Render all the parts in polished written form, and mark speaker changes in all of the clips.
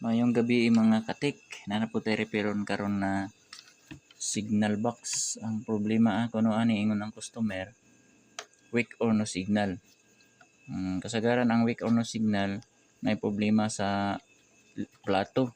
Speaker 1: Mayong gabi mga katik, nanapo tayo reparon karon na signal box. Ang problema kuno ani ingon ang customer, weak or no signal. Kasagaran ang weak or no signal may problema sa plato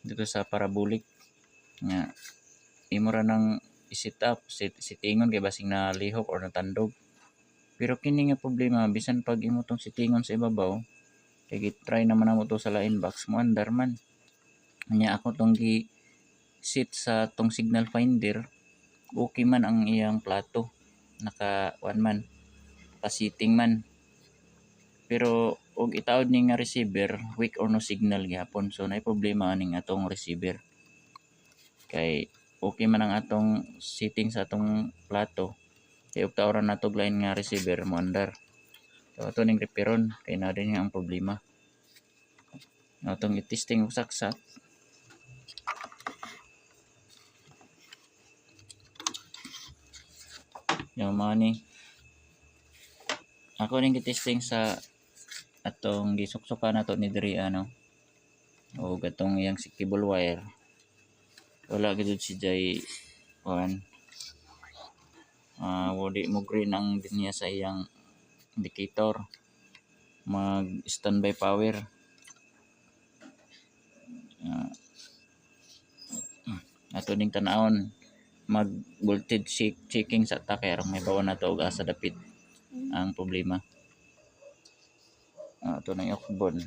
Speaker 1: dito sa parabolic. Nga imo ra nang i-set up, settingon kay basing na lihok or natandog. Pero kini nga problema bisan pag imo tong settingon sa ibabaw, kay gitry naman namo to sa line box mo andar man. Nya ako tong gi-set sa tong signal finder, okay man ang iyang plato. Naka man, pa-setting man. Pero og itaod ni nga receiver, weak or no signal gyapon. So nay problema aning atong receiver. Kay okay man ang atong setting sa atong plato. Kay og taoran nato line nga receiver mo andar. So ato ning reparon kay na din ang problema. Atong i-testing og saksak. Yung mga ni ako ning gi-testing sa atong gisuksukan nato ni diri o gatong iyang si cable wire. Wala gid si jay wali mo green ang dinya sa iyang indicator. Mag standby power. Ato ning tan-awon mag voltage checking sa take aron may bawon nato og asa dapit ang problema. Ato nang okbon.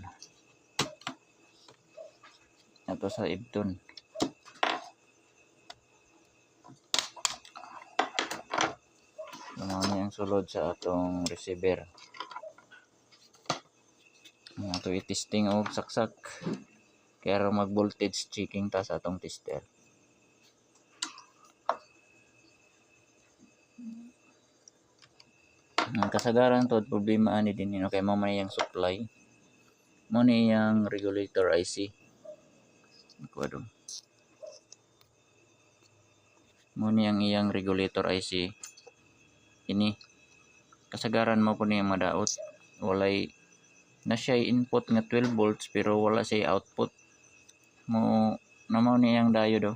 Speaker 1: Ato sa ibton. Ano yung sulod sa atong receiver. Ato i-testing og saksak kaya mag voltage checking ta sa atong tester. Ang kasagaran to problema ani din kay mo man yang supply. Mo ni yang regulator IC. Kuado. Mo ni ang iyang regulator IC. Ini kasagaran mo po niya madaot. Walay na siya input nga 12 volts pero wala siya output. Mo namaw ni yang diode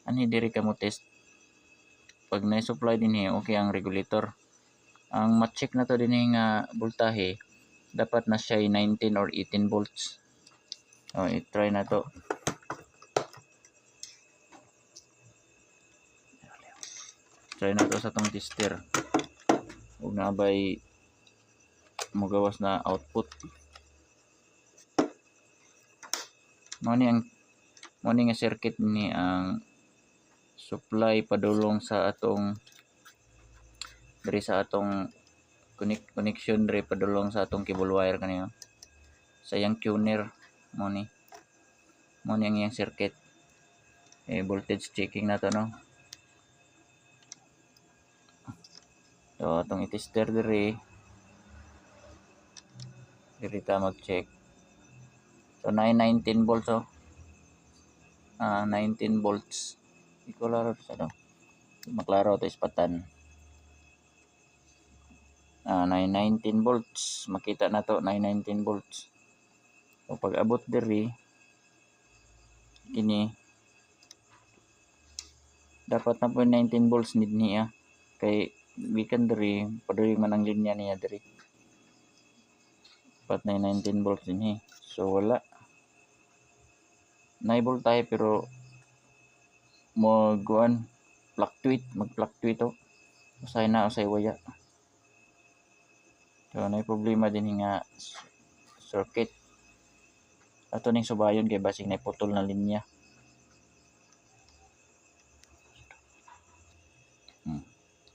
Speaker 1: ani diri ka mo test. Pag na-supply din okay ang regulator. Ang ma-check na to din nga voltahe dapat na siya 19 or 18 volts. I-try na to. Try na to sa tong tester. Ug nabay mogawas na output. Mo ni nga circuit ni ang supply padulong sa atong diri sa atong connection diri padulong sa atong cable wire kaniya. Sa yang tuner mo ni ang iyang circuit. Voltage checking na to no. So atong i-tester diri ta mag-check. So 19 volts 19 volts. Ikolaro sa do. Maklaro to ispatan. 19 volts. Makita na to 19 volts. So pag abot diri kini dapat na po 19 volts need niya kay weekend diri paduri man ang linya niya diri. Dapat na 19 volts din So wala. Nay voltahe pero mag-fluctuate to. Usay na usay waya. So nay problema din nga circuit. Ato ning subayon kay basing nay putol na linya.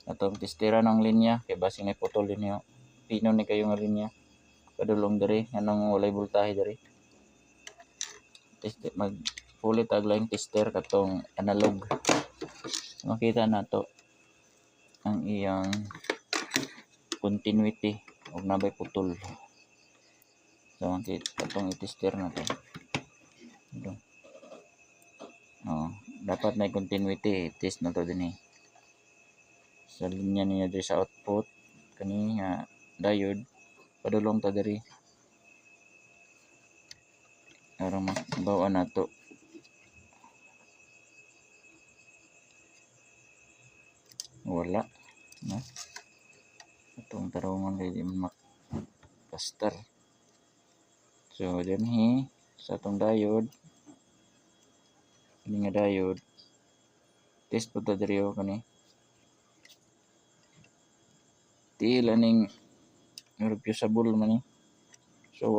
Speaker 1: Atong testera ng linya kay basing nay putol din pino ni kayo nga linya. Padulong diri anong walay voltahe diri. Mag fully taglaing tester katong analog. Makita nato ang iyang continuity ug nabay putol. So atong i-tester na to. Dapat na continuity test na to din sa linya niya diri sa output kani nga diode padulong ta diri aron mabawa nato. Wala no, atong tarungan kay di makastar. So dinhi sa atong diode, ini nga diode test po ta diri kani tiil aning reusable man ni. So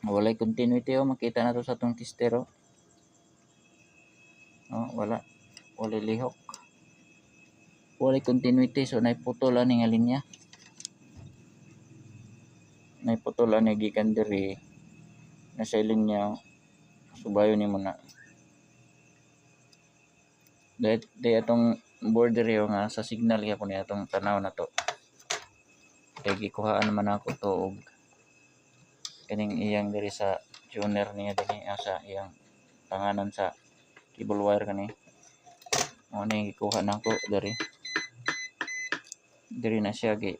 Speaker 1: walay continuity makita nato sa atong tester walay lihok, walay continuity. So naiputol ani nga linya, naiputol ani gikan diri na sa linya. Subayon nimo na day atong board diri nga sa signal gyapon ni atong tanaw na to, kay gikuhaan man ako to og kaning iyang diri sa tuner niya dinhi sa iyang panganan sa cable wire kani. Mo ni gikuha nako diri na siya gi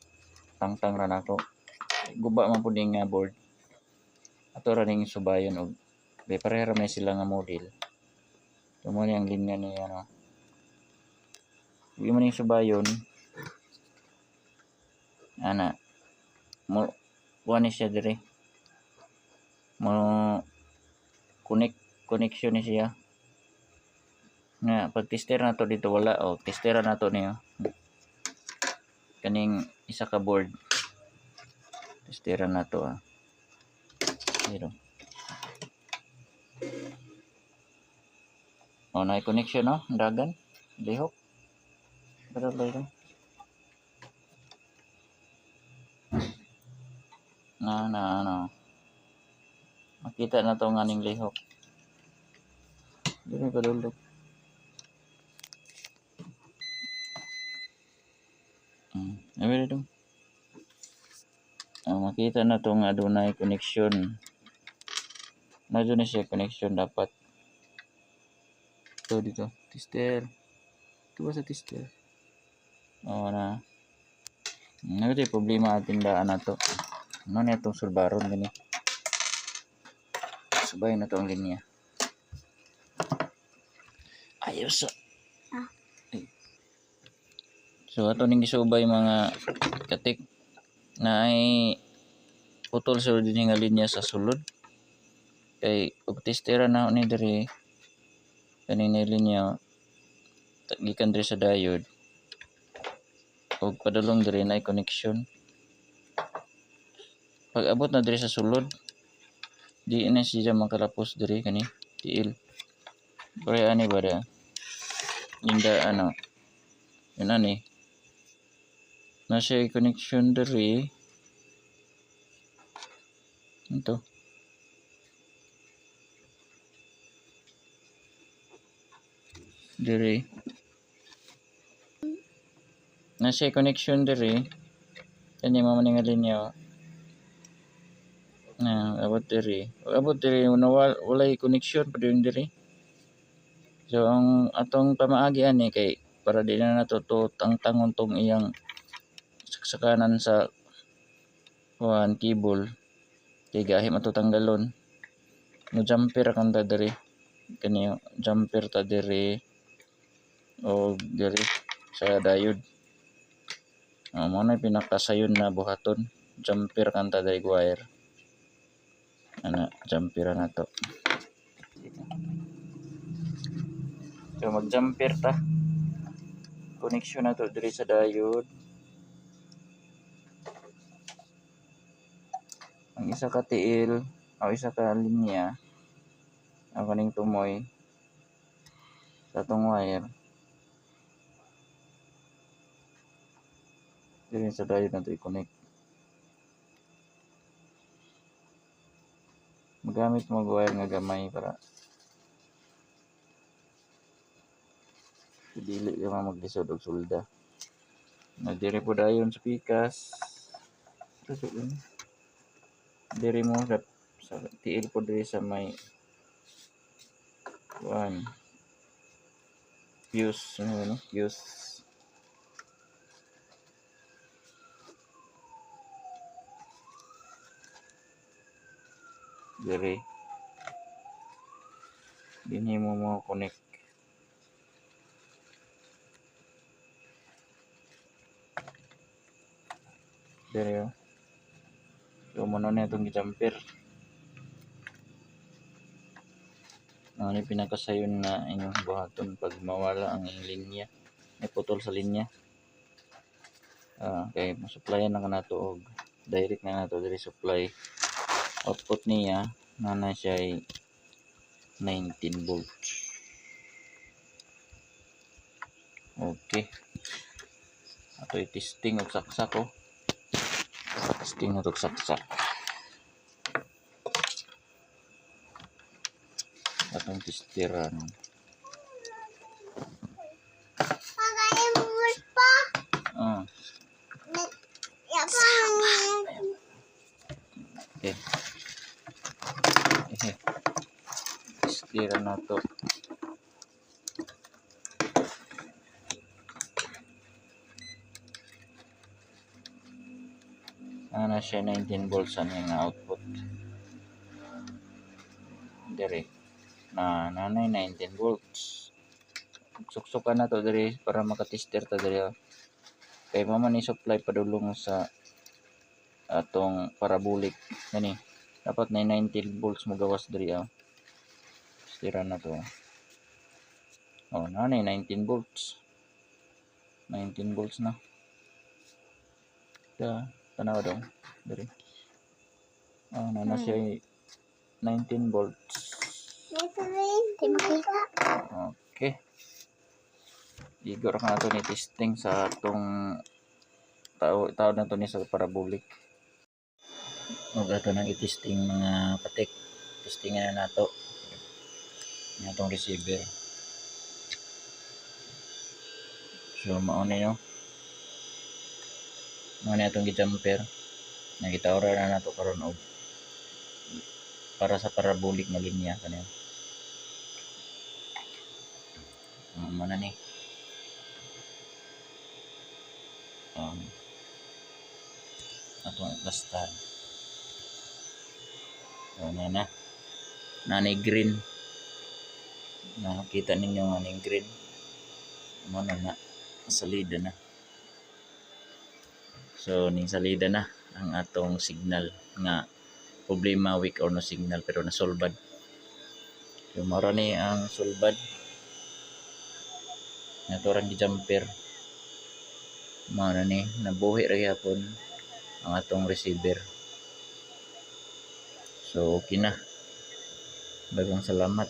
Speaker 1: tangtang ra nako. Guba man pud nga board, ato ra ning subayon og pareha ra may sila nga model. So mo ni ang linya ni di man ning subayon ana mo ni siya diri mo connection ni siya nga pag tester nato dito wala testera nato niyo kaning isa ka board, testera nato zero na connection dagan lihok pero makita na to nga ning lihok dili kadulog. Makita na to nga adunay connection, na dun siya connection dapat to dito tester ito ba sa tester na nagdi problema ating daan na to ano na itong sulbaron gani subay na to ang linya ayos so ato ning gisubay mga katik na ay putol sa din nga linya sa sulod kay og testera na ni diri kanina linya gikan diri sa diode og padulong diri na connection. Pag abot na diri sa sulod di na siya makalapos diri kani tiil pare ani ba da inda yun ani na siya connection diri ito diri na siya connection diri kani mo man nga linya abot diri walay connection pa diri. So ang atong pamaagi ani kay para di na nato to tangtangon tong iyang saksakanan sa cable kay gahi matutanggalon no jumper kanta diri kani jumper ta diri o diri sa diode mo na pinakasayon na buhaton jumper kanta diri wire jumper na to. So mag jumper ta connection na to diri sa diode. Ang isa ka tiil o isa ka linya ang kaning tumoy sa tong wire diri sa diode na to i-connect. Magamit mo wire nga gamay para dili ka maglisod og sulda. Diri po dayon sa pikas diri mo sa tiil po diri sa may fuse fuse Diri dinhi mo connect diri oh. So mano na itong jumper. Ano pinakasayon na inyong buhaton pag mawala ang linya, may putol sa linya. Kay masupplyan na nato og direct na nato diri supply. Output niya na siya ay 19 volts. Okay. Ato i-testing og saksak ko. Testing na og saksak. Atong testiran. Okay. Testiran na to. Na siya 19 volts ang output. Dire na nanay 19 volts. Suksukan na to dire para makatester ta dire. Kay mama ni supply padulong sa atong parabolic kani. Dapat na 19 volts mo gawas dire. Testera na to. Nanay 19 volts. 19 volts na. Tanaw daw dire. Na siya 19 volts. Okay. Igor ka na to ni testing sa atong tawag na to ni sa parabolic. Huwag ato nang i-testing mga patik. Testingan na nato. Yung atong receiver. So mauna nyo. Mauna atong jumper. Nakita na nato karon og para sa parabolic na linya kanina. Mana ni? Atong lastan. Na nanay green. Nakita ninyo nga ning green. Mana na salida na. So ning salida na ang atong signal nga problema weak or no signal pero nasolbad. So mara ni ang solbad. Naturang jumper. Mara ni nabuhi ra gyapon ang atong receiver. So okay na. Daghang salamat.